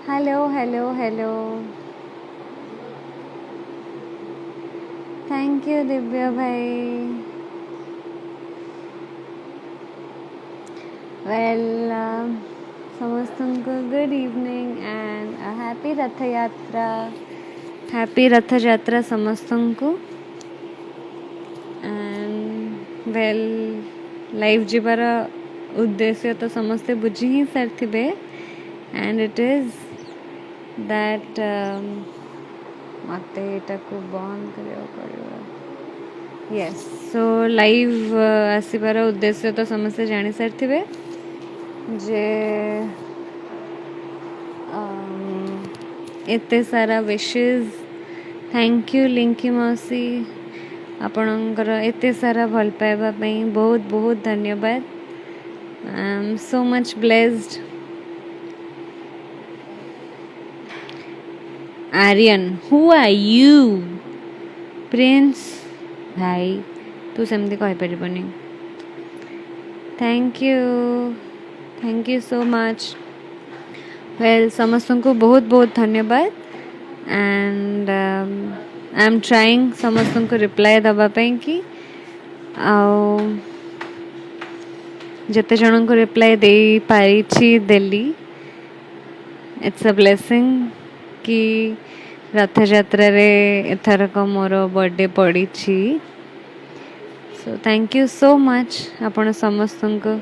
Hello hello hello, thank you Divya भाई। Well समस्तଙ୍କୁ good evening and happy Rath Yatra. Happy Rath Yatra समस्तଙ୍କୁ। And well live जीवार उद्देश्य तो समस्ते बुझी ही सारिथिबे एंड इट इज दैट मत को बंद करियो। यस, सो लाइव आसबार उद्देश्य तो समस्ते जानी सारिथिबे जे एते सारा विशेष। थैंक यू लिंकी मौसी, आपणकर एते सारा भल पाइबा पई बहुत बहुत धन्यवाद। I am so much blessed. Aryan, who are you? Prince भाई तू सेमती कहि परिबनी। Thank you so much. Well समस्त को बहुत बहुत धन्यवाद एंड आई एम ट्राइंग समस्त को रिप्लाई दवापाई कि जते जन को रिप्लाई दे पारी देली। इट्स अ ब्लेसिंग कि रथ यात्रा रे एथरक मोर बर्थडे पड़ी। So thank you so much आपण समस्त को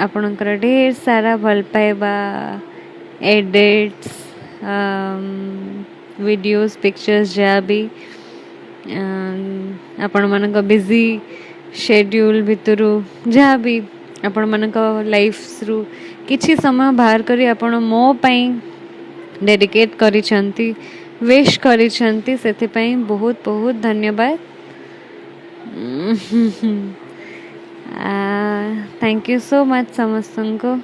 आपणकर ढेर सारा भल पाइबा, एडिट्स, वीडियोस, पिक्चर्स जहाँ भी आपण मानक बिजी शेड्यूल भितरु जहाँ भी आपण मानक लाइफ रु किछि समय बाहर करी आपण मो पई डेडिकेट करिसंती, विश करिसंती, सेति पई बहुत बहुत धन्यवाद। थैंक यू सो मच समस्त को।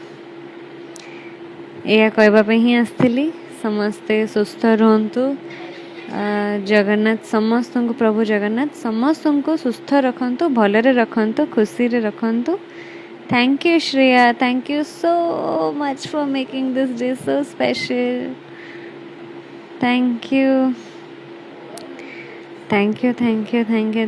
या कहवाई ही आसती। समस्ते सुस्थ रुहतु। जगन्नाथ समस्त को, प्रभु जगन्नाथ समस्त को सुस्थ रखंतु, भलरे रखंतु, खुशी रे रखंतु। Thank you Shreya, thank you so much for making this day so special. Thank you, thank you, thank you, thank you.